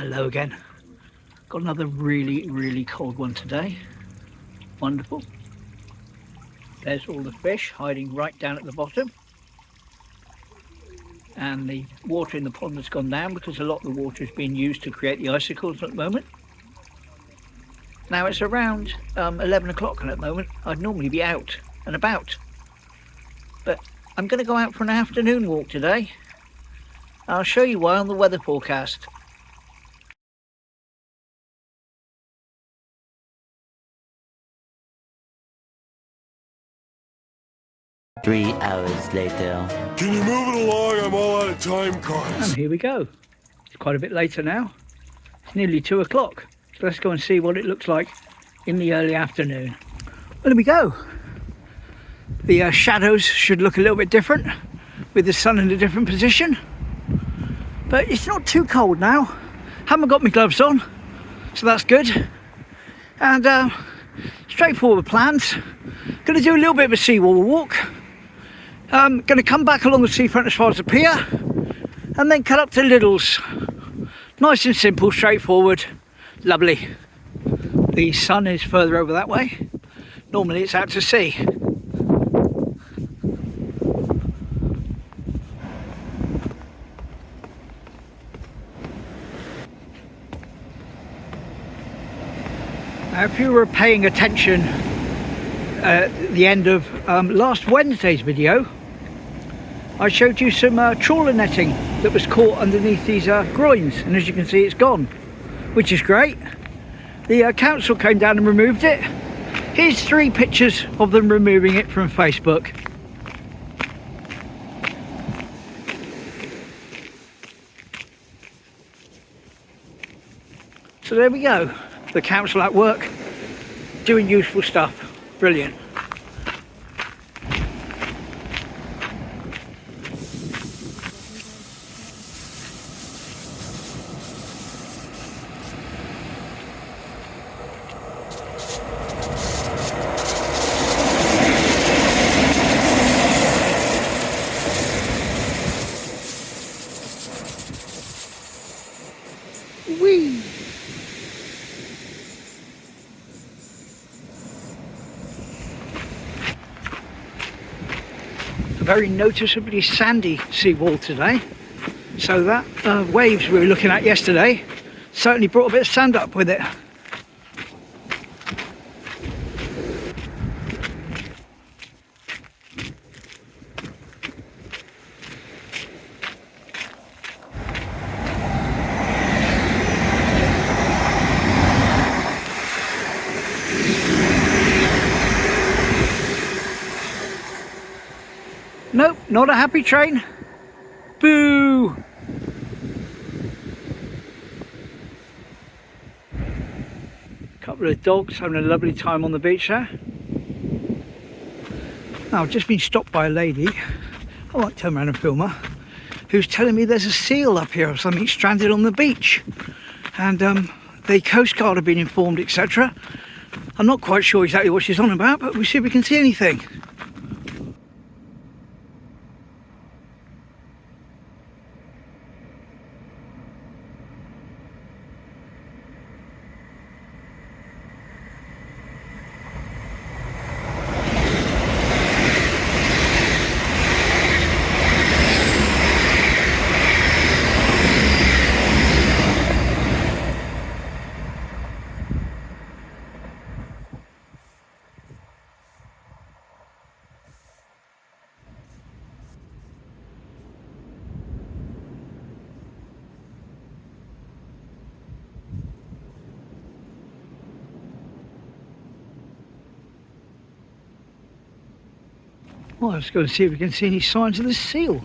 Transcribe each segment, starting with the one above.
Hello again. Got another really cold one today. Wonderful. There's all the fish hiding right down at the bottom. And the water in the pond has gone down because a lot of the water is being used to create the icicles at the moment. Now it's around 11 o'clock, and at the moment I'd normally be out and about. But I'm going to go out for an afternoon walk today. I'll show you why on the weather forecast. Three hours later. Can you move it along? I'm all out of time cards. And here we go. It's quite a bit later now. It's nearly 2 o'clock. So let's go and see what it looks like in the early afternoon. Well, here we go. The shadows should look a little bit different with the sun in a different position. But it's not too cold now. Haven't got my gloves on, so that's good. And straightforward plans. Going to do a little bit of a Seawall walk. Going to come back along the seafront as far as the pier and then cut up to Lidls. Nice and simple, straightforward, lovely. The sun is further over that way. Normally it's out to sea. Now if you were paying attention at the end of last Wednesday's video, I showed you some trawler netting that was caught underneath these groins, and as you can see it's gone, which is great. The council came down and removed it. Here's 3 pictures of them removing it from Facebook. So there we go, the council at work doing useful stuff. Brilliant. Whee! A very noticeably sandy seawall today, so that waves we were looking at yesterday certainly brought a bit of sand up with it. Nope, not a happy train. Boo! Couple of dogs having a lovely time on the beach there. Now, I've just been stopped by a lady, I won't turn around and film her, who's telling me there's a seal up here or something stranded on the beach. And the Coast Guard have been informed, etc. I'm not quite sure exactly what she's on about, but we'll see if we can see anything. Well, let's go and see if we can see any signs of the seal.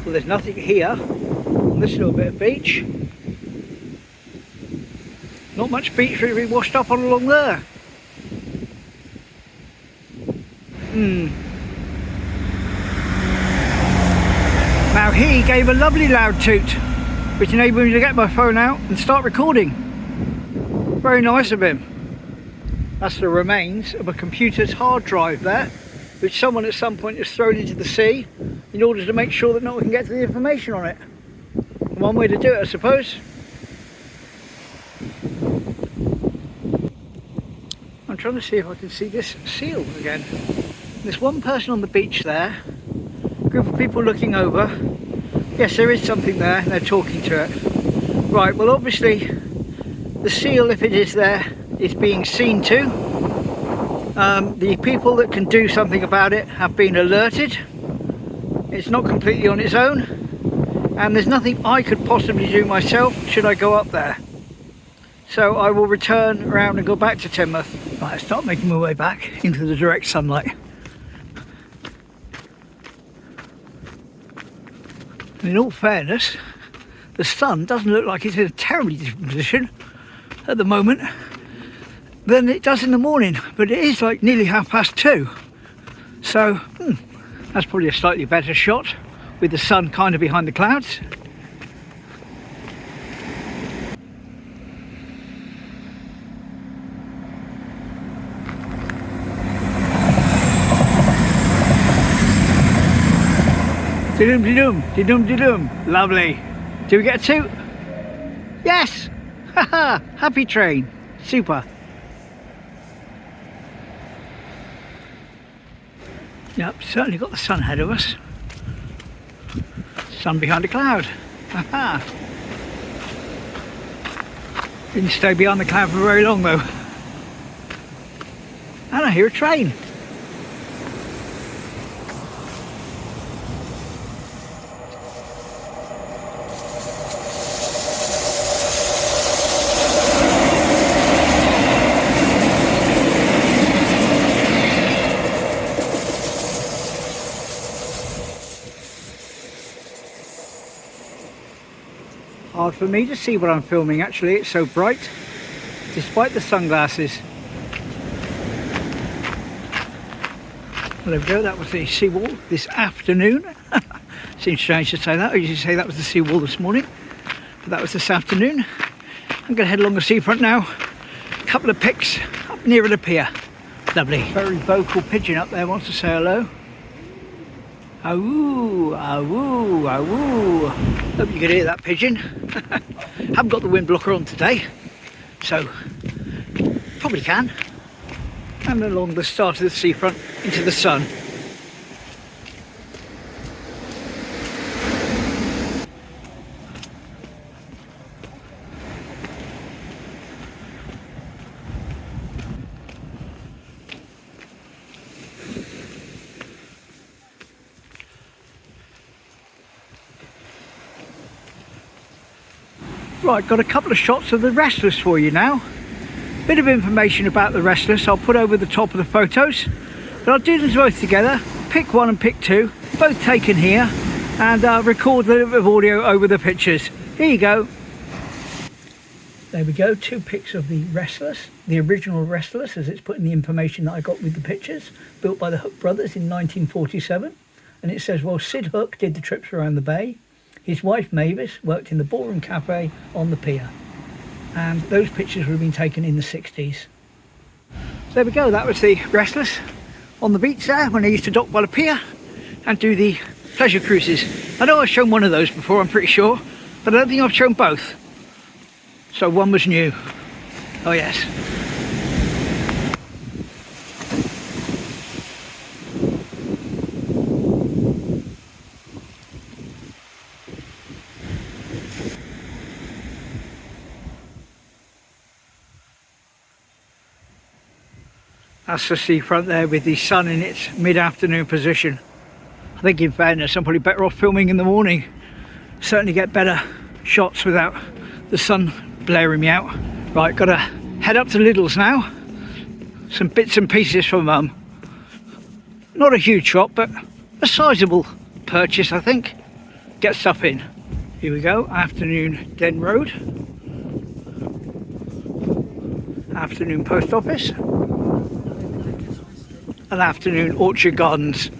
Well, there's nothing here on this little bit of beach. Not much beach for it to be washed up on along there. Now he gave a lovely loud toot, which enabled me to get my phone out and start recording. Very nice of him. That's the remains of a computer's hard drive there, which someone at some point has thrown into the sea in order to make sure that no one can get to the information on it. And one way to do it, I suppose. I'm trying to see if I can see this seal again. There's one person on the beach there, a group of people looking over. Yes, there is something there, and they're talking to it. Right, well obviously the seal, if it is there, is being seen to. The people that can do something about it have been alerted. It's not completely on its own, and there's nothing I could possibly do myself should I go up there. So I will return around and go back to Teignmouth. Right, I start making my way back into the direct sunlight. And in all fairness, the sun doesn't look like it's in a terribly different position at the moment than it does in the morning, but it is like nearly 2:30. So that's probably a slightly better shot with the sun kind of behind the clouds. Didum didum, didum didum. Lovely. Do we get a toot? Yes! Haha! Happy train. Super. Yep, certainly got the sun ahead of us. Sun behind a cloud. Haha! Didn't stay behind the cloud for very long though. And I hear a train. Hard for me to see what I'm filming actually, it's so bright, despite the sunglasses. Well, there we go, that was the seawall this afternoon. Seems strange to say that, I usually say that was the seawall this morning, but that was this afternoon. I'm going to head along the seafront now, a couple of pics up nearer the pier. Lovely. Very vocal pigeon up there wants to say hello. Awoo, awoo, awoo. Hope you can hear that pigeon. Haven't got the wind blocker on today, so probably can. And along the start of the seafront into the sun. Right, got a couple of shots of the Restless for you now. Bit of information about the Restless I'll put over the top of the photos, but I'll do them both together, pick one and pick two, both taken here, and record a little bit of audio over the pictures. Here you go. There we go, two pics of the Restless, the original Restless as it's put in the information that I got with the pictures, built by the Hook brothers in 1947, and it says, well, Sid Hook did the trips around the bay. His wife Mavis worked in the ballroom cafe on the pier, and those pictures would have been taken in the 60s. So there we go, that was the Restless on the beach there when they used to dock by the pier and do the pleasure cruises. I know I've shown one of those before, I'm pretty sure, but I don't think I've shown both. So one was new. Oh yes. That's the seafront there with the sun in its mid-afternoon position. I think in fairness I'm probably better off filming in the morning. Certainly get better shots without the sun blaring me out. Right, gotta head up to Lidls now. Some bits and pieces for Mum. Not a huge shop, but a sizable purchase I think. Get stuff in. Here we go, afternoon Den Road. Afternoon post office. An afternoon Orchard Gardens,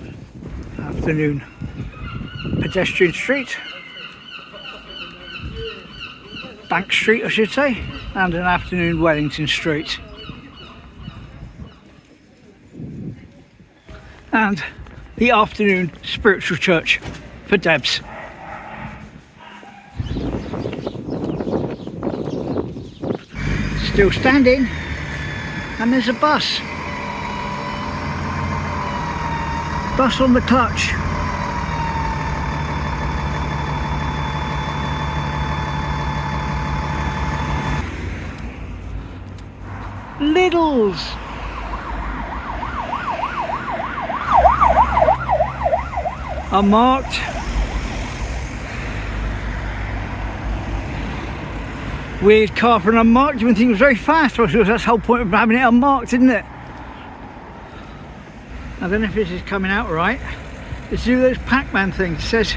afternoon Pedestrian Street, Bank Street I should say, and an afternoon Wellington Street. And the afternoon Spiritual Church for Debs. still standing, and there's a bus. Bus on the clutch. Lidls. Unmarked. Weird car for an unmarked. You wouldn't think it was very fast. I suppose that's the whole point of having it unmarked, isn't it? I don't know if this is coming out right. Let's do those Pac-Man things. It says,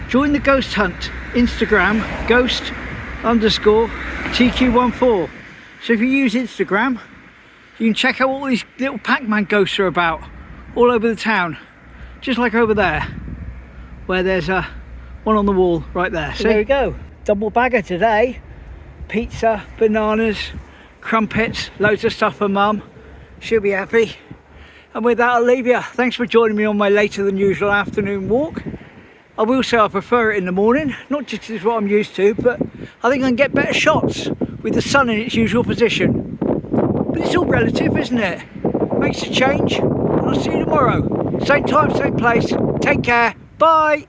join the ghost hunt. Instagram, ghost_TQ14. So if you use Instagram, you can check out what all these little Pac-Man ghosts are about. All over the town. Just like over there, where there's one on the wall right there. So there we go. Double bagger today. Pizza, bananas, crumpets, loads of stuff for Mum. She'll be happy. And with that, I'll leave you. Thanks for joining me on my later than usual afternoon walk. I will say I prefer it in the morning, not just because it's what I'm used to, but I think I can get better shots with the sun in its usual position. But it's all relative, isn't it? Makes a change. And I'll see you tomorrow. Same time, same place. Take care. Bye.